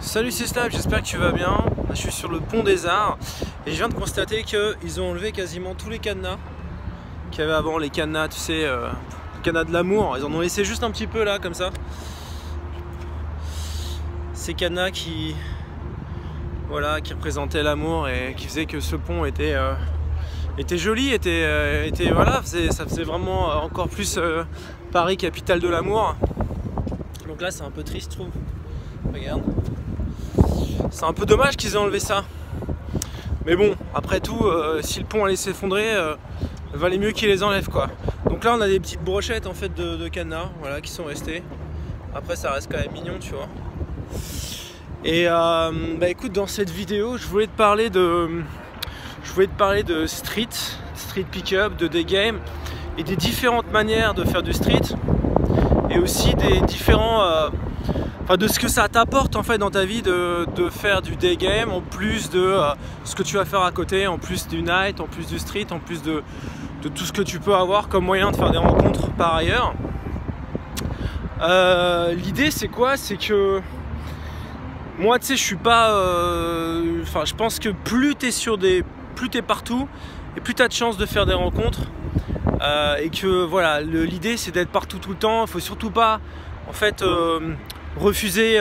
Salut, c'est Snap, j'espère que tu vas bien. Je suis sur le pont des Arts et je viens de constater qu'ils ont enlevé quasiment tous les cadenas qu'il y avait avant, les cadenas, tu sais, les cadenas de l'amour. Ils en ont laissé juste un petit peu là, comme ça. Ces cadenas qui représentaient l'amour et qui faisaient que ce pont était joli, voilà, ça faisait vraiment encore plus Paris, capitale de l'amour. Donc là, c'est un peu triste, je trouve. Regarde. C'est un peu dommage qu'ils aient enlevé ça. Mais bon, après tout, si le pont allait s'effondrer, valait mieux qu'ils les enlèvent, quoi. Donc là, on a des petites brochettes en fait de cadenas, voilà, qui sont restées. Après, ça reste quand même mignon, tu vois. Et écoute, dans cette vidéo, je voulais te parler de street pick-up, de day game et des différentes manières de faire du street et aussi des différents de ce que ça t'apporte en fait dans ta vie de faire du day game, en plus de ce que tu vas faire à côté, en plus du night, en plus du street, en plus de tout ce que tu peux avoir comme moyen de faire des rencontres par ailleurs. L'idée c'est quoi? C'est que moi, tu sais, je suis pas je pense que plus t'es partout et plus t'as de chances de faire des rencontres, et que voilà, l'idée c'est d'être partout tout le temps. Il faut surtout pas en fait refuser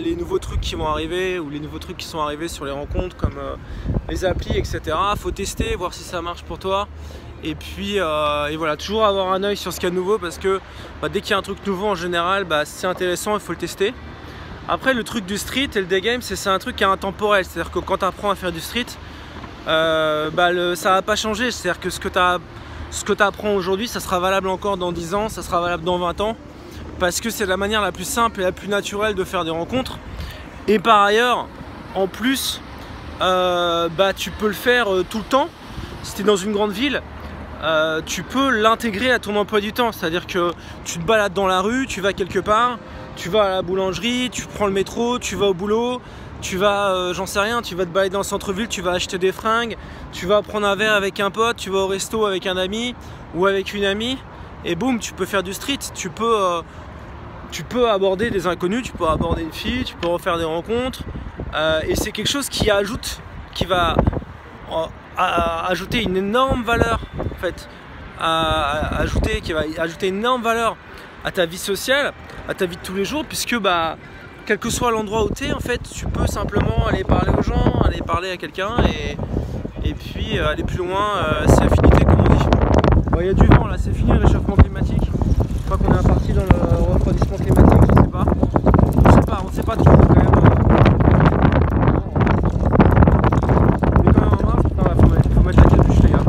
les nouveaux trucs qui vont arriver ou les nouveaux trucs qui sont arrivés sur les rencontres comme les applis, etc. Faut tester, voir si ça marche pour toi. Et puis et voilà, toujours avoir un œil sur ce qu'il y a de nouveau, parce que dès qu'il y a un truc nouveau en général, c'est intéressant, il faut le tester. Après, le truc du street et le day game, c'est un truc qui est intemporel. C'est-à-dire que quand tu apprends à faire du street, ça va pas changer. C'est-à-dire que ce que tu apprends aujourd'hui, ça sera valable encore dans 10 ans, ça sera valable dans 20 ans. Parce que c'est la manière la plus simple et la plus naturelle de faire des rencontres. Et par ailleurs, en plus, tu peux le faire tout le temps. Si tu es dans une grande ville, tu peux l'intégrer à ton emploi du temps. C'est-à-dire que tu te balades dans la rue, tu vas quelque part, tu vas à la boulangerie, tu prends le métro, tu vas au boulot, tu vas, j'en sais rien, tu vas te balader dans le centre-ville, tu vas acheter des fringues, tu vas prendre un verre avec un pote, tu vas au resto avec un ami ou avec une amie, et boum, tu peux faire du street. Tu peux aborder des inconnus, tu peux aborder une fille, tu peux refaire des rencontres, et c'est quelque chose qui va ajouter une énorme valeur en fait, qui va ajouter une énorme valeur à ta vie sociale, à ta vie de tous les jours, puisque quel que soit l'endroit où tu es, en fait, tu peux simplement aller parler aux gens, aller parler à quelqu'un et puis aller plus loin, c'est affinité comme on dit. Bon, il y a du vent là, c'est fini le réchauffement climatique. Je crois qu'on est parti dans le refroidissement climatique, je sais pas. On ne sait pas trop quand même. Mais quand même en marche, putain, faut mettre la capuche les gars.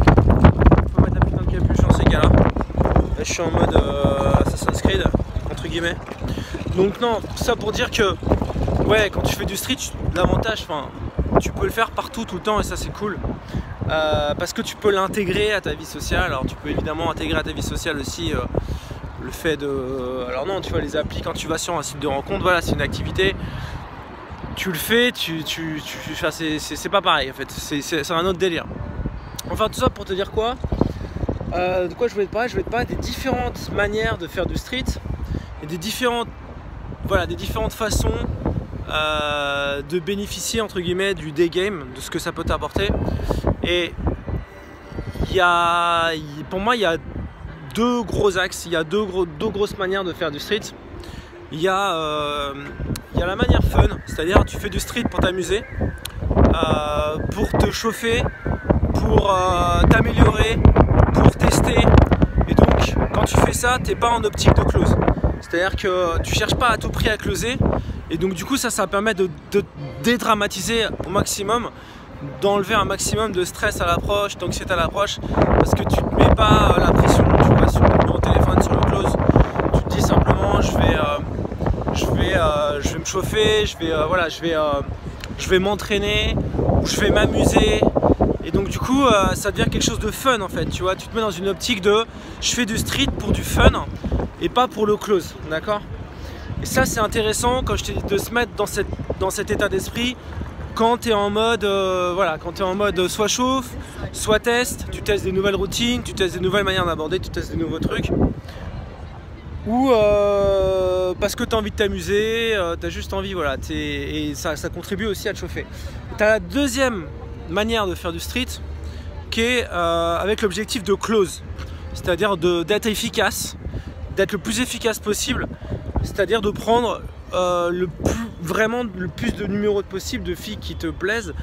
Faut mettre la putain de capuche dans ces cas-là. Là, je suis en mode Assassin's Creed, entre guillemets. Donc non, tout ça pour dire que ouais, quand tu fais du street, l'avantage, tu peux le faire partout, tout le temps, et ça c'est cool. Parce que tu peux l'intégrer à ta vie sociale. Alors tu peux évidemment intégrer à ta vie sociale aussi le fait de... Alors non, tu vois, les applis, quand tu vas sur un site de rencontre, voilà, c'est une activité, tu le fais, c'est pas pareil en fait, c'est un autre délire. Enfin, tout ça pour te dire quoi, de quoi je voulais te parler? Je voulais te parler des différentes manières de faire du street et des différentes façons de bénéficier entre guillemets du day game, de ce que ça peut t'apporter. Et pour moi, il y a deux gros axes, il y a deux grosses manières de faire du street. Il y a la manière fun, c'est-à-dire tu fais du street pour t'amuser, pour te chauffer, pour t'améliorer, pour tester. Et donc quand tu fais ça, t'es pas en optique de close. C'est-à-dire que tu cherches pas à tout prix à closer. Et donc du coup ça permet de dédramatiser au maximum, d'enlever un maximum de stress à l'approche, d'anxiété à l'approche, parce que tu te mets pas la pression, tu vois, sur le numéro de téléphone, sur le close. Tu te dis simplement je vais me chauffer, je vais m'entraîner, ou je vais m'amuser. Et donc du coup ça devient quelque chose de fun en fait, tu vois, tu te mets dans une optique de je fais du street pour du fun et pas pour le close, d'accord? Et ça c'est intéressant quand je te dis de se mettre dans cet état d'esprit quand tu es en mode quand tu es en mode soit chauffe, soit teste, tu testes des nouvelles routines, tu testes des nouvelles manières d'aborder, tu testes des nouveaux trucs. ou parce que tu as envie de t'amuser, tu as juste envie, voilà, et ça contribue aussi à te chauffer. Tu as la deuxième manière de faire du street qui est avec l'objectif de close, c'est-à-dire d'être efficace, d'être le plus efficace possible, c'est-à-dire de prendre vraiment le plus de numéros possible de filles qui te plaisent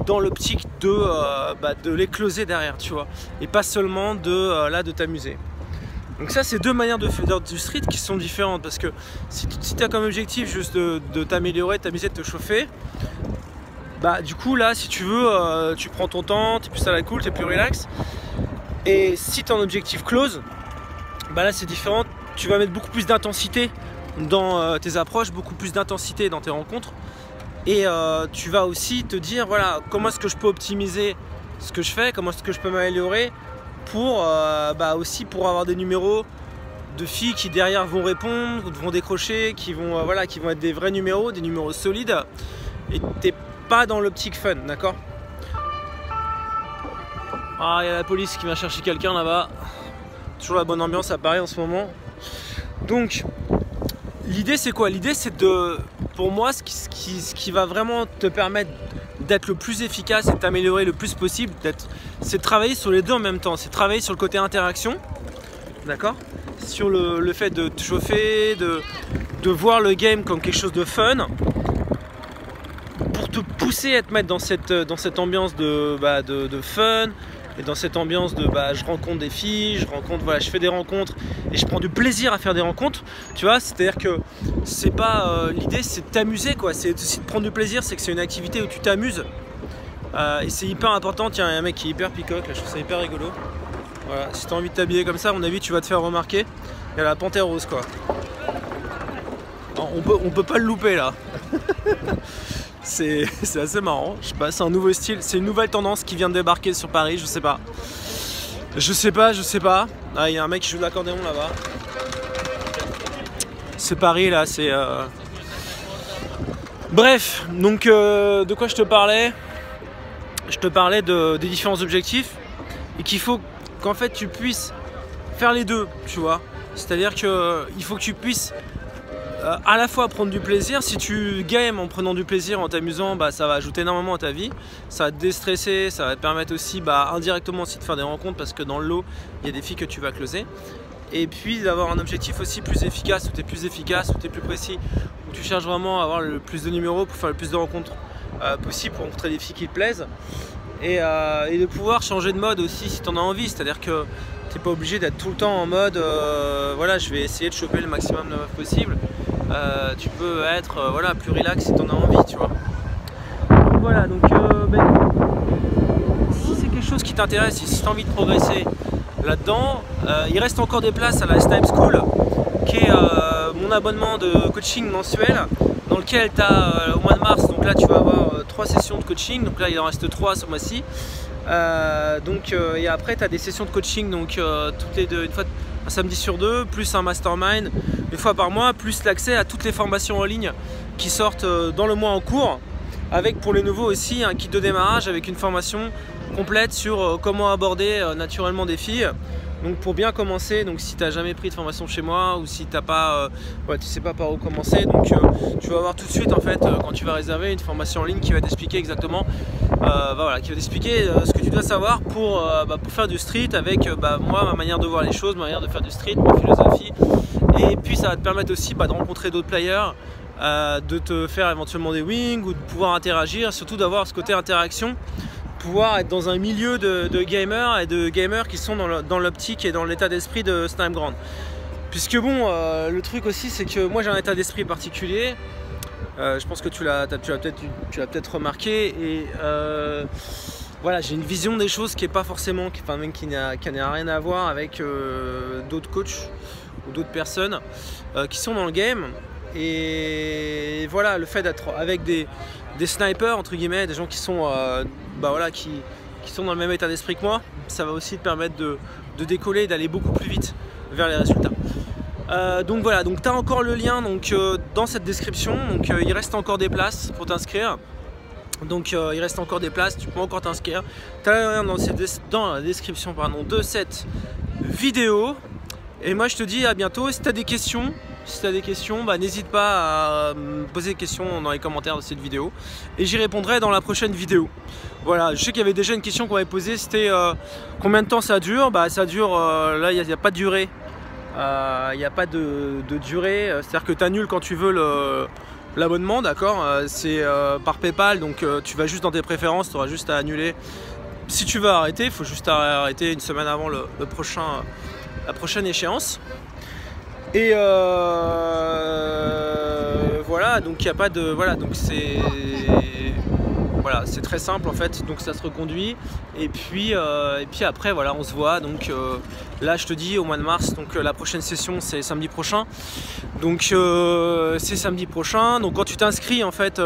dans l'optique de les closer derrière, tu vois, et pas seulement de t'amuser. Donc ça, c'est deux manières de faire du street qui sont différentes, parce que si tu as comme objectif juste de t'améliorer, de t'amuser, de te chauffer, bah du coup là, si tu veux, tu prends ton temps, tu es plus à la cool, tu es plus relax. Et si tu as un objectif close, bah là c'est différent, tu vas mettre beaucoup plus d'intensité dans tes approches, beaucoup plus d'intensité dans tes rencontres. Et tu vas aussi te dire, voilà, comment est-ce que je peux optimiser ce que je fais, comment est-ce que je peux m'améliorer pour aussi pour avoir des numéros de filles qui derrière vont répondre, vont décrocher, qui vont être des vrais numéros, des numéros solides, et t'es pas dans l'optique fun, d'accord? Ah, il y a la police qui vient chercher quelqu'un là-bas. Toujours la bonne ambiance à Paris en ce moment. Donc l'idée c'est quoi? L'idée c'est pour moi, ce qui va vraiment te permettre d'être le plus efficace et de t'améliorer le plus possible, c'est de travailler sur les deux en même temps. C'est travailler sur le côté interaction, d'accord, sur le fait de te chauffer, de voir le game comme quelque chose de fun, pour te pousser à te mettre dans cette ambiance de fun, et dans cette ambiance de je rencontre des filles, je fais des rencontres et je prends du plaisir à faire des rencontres, tu vois. C'est-à-dire que c'est pas l'idée, c'est de t'amuser, quoi. C'est aussi de prendre du plaisir, c'est que c'est une activité où tu t'amuses, et c'est hyper important. Tiens, il y a un mec qui est hyper picoque là, je trouve ça hyper rigolo. Voilà, si tu as envie de t'habiller comme ça, à mon avis tu vas te faire remarquer. Il y a la panthère rose, quoi. Alors, on peut pas le louper là. C'est assez marrant, je sais pas, c'est un nouveau style, c'est une nouvelle tendance qui vient de débarquer sur Paris, je sais pas. Ah, il y a un mec qui joue de l'accordéon là-bas. C'est Paris là, c'est... Bref, donc de quoi je te parlais? Je te parlais des différents objectifs, et qu'il faut qu'en fait tu puisses faire les deux, tu vois. C'est-à-dire qu'il faut que tu puisses à la fois prendre du plaisir. Si tu games en prenant du plaisir, en t'amusant, ça va ajouter énormément à ta vie, ça va te déstresser, ça va te permettre aussi indirectement aussi de faire des rencontres, parce que dans le lot il y a des filles que tu vas closer, et puis d'avoir un objectif aussi plus efficace, où tu es plus efficace, où tu es plus précis, où tu cherches vraiment à avoir le plus de numéros pour faire le plus de rencontres possible, pour rencontrer des filles qui te plaisent, et de pouvoir changer de mode aussi si tu en as envie. C'est-à-dire que tu n'es pas obligé d'être tout le temps en mode voilà, je vais essayer de choper le maximum de meufs possible. Tu peux être plus relax si tu en as envie, tu vois. Donc voilà, donc si c'est quelque chose qui t'intéresse, si tu as envie de progresser là-dedans, il reste encore des places à la Snipe School, qui est mon abonnement de coaching mensuel, dans lequel tu as au mois de mars, donc là tu vas avoir 3 sessions de coaching, donc là il en reste 3 ce mois-ci. Et après tu as des sessions de coaching, donc toutes les deux, une fois, un samedi sur 2, plus un mastermind une fois par mois, plus l'accès à toutes les formations en ligne qui sortent dans le mois en cours, avec pour les nouveaux aussi un kit de démarrage avec une formation complète sur comment aborder naturellement des filles. Donc pour bien commencer, donc si tu n'as jamais pris de formation chez moi, ou si t'as pas, tu sais pas par où commencer, donc tu vas avoir tout de suite en fait quand tu vas réserver une formation en ligne qui va t'expliquer exactement, qui va t'expliquer ce que tu dois savoir pour faire du street avec moi, ma manière de voir les choses, ma manière de faire du street, ma philosophie. Et puis ça va te permettre aussi de rencontrer d'autres players, de te faire éventuellement des wings, ou de pouvoir interagir, surtout d'avoir ce côté interaction, pouvoir être dans un milieu de gamers et de gamers qui sont dans l'optique et dans l'état d'esprit de Snipe Ground. Puisque bon, le truc aussi, c'est que moi j'ai un état d'esprit particulier, je pense que tu l'as peut-être remarqué, et voilà, j'ai une vision des choses qui est pas forcément, qui n'a rien à voir avec d'autres coachs ou d'autres personnes qui sont dans le game. Et voilà, le fait d'être avec des snipers entre guillemets, des gens qui sont qui sont dans le même état d'esprit que moi, ça va aussi te permettre de décoller et d'aller beaucoup plus vite vers les résultats. Donc voilà, donc tu as encore le lien dans cette description, donc il reste encore des places pour t'inscrire. Donc il reste encore des places, tu peux encore t'inscrire. Tu as le lien dans la description de cette vidéo. Et moi je te dis à bientôt. Si tu as des questions, bah, n'hésite pas à me poser des questions dans les commentaires de cette vidéo et j'y répondrai dans la prochaine vidéo. Voilà, je sais qu'il y avait déjà une question qu'on m'avait posée, c'était combien de temps ça dure. Bah ça dure, là il n'y a pas de durée, il n'y a pas de durée, c'est-à-dire que tu annules quand tu veux l'abonnement, d'accord. C'est par PayPal, donc tu vas juste dans tes préférences, tu auras juste à annuler. Si tu veux arrêter, il faut juste arrêter une semaine avant la prochaine échéance. Et voilà, donc il n'y a pas de... Voilà, donc c'est... Voilà, c'est très simple en fait, donc ça se reconduit. Et puis après, voilà, on se voit. Donc là, je te dis, au mois de mars, donc la prochaine session, c'est samedi prochain. Donc c'est samedi prochain. Donc quand tu t'inscris, en fait,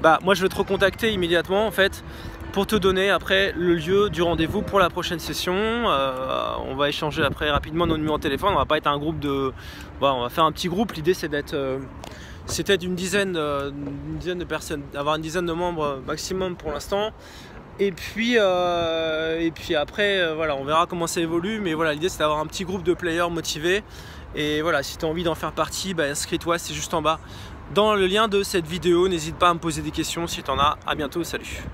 bah, moi, je vais te recontacter immédiatement, en fait, pour te donner après le lieu du rendez-vous pour la prochaine session. On va échanger après rapidement nos numéros de téléphone. On va pas être un groupe de... Voilà, on va faire un petit groupe. L'idée c'est d'être... C'était une dizaine de personnes, d'avoir une dizaine de membres maximum pour l'instant. Et puis après, voilà, on verra comment ça évolue. Mais voilà, l'idée c'est d'avoir un petit groupe de players motivés. Et voilà, si tu as envie d'en faire partie, bah, inscris-toi, c'est juste en bas dans le lien de cette vidéo. N'hésite pas à me poser des questions si tu en as. À bientôt, salut.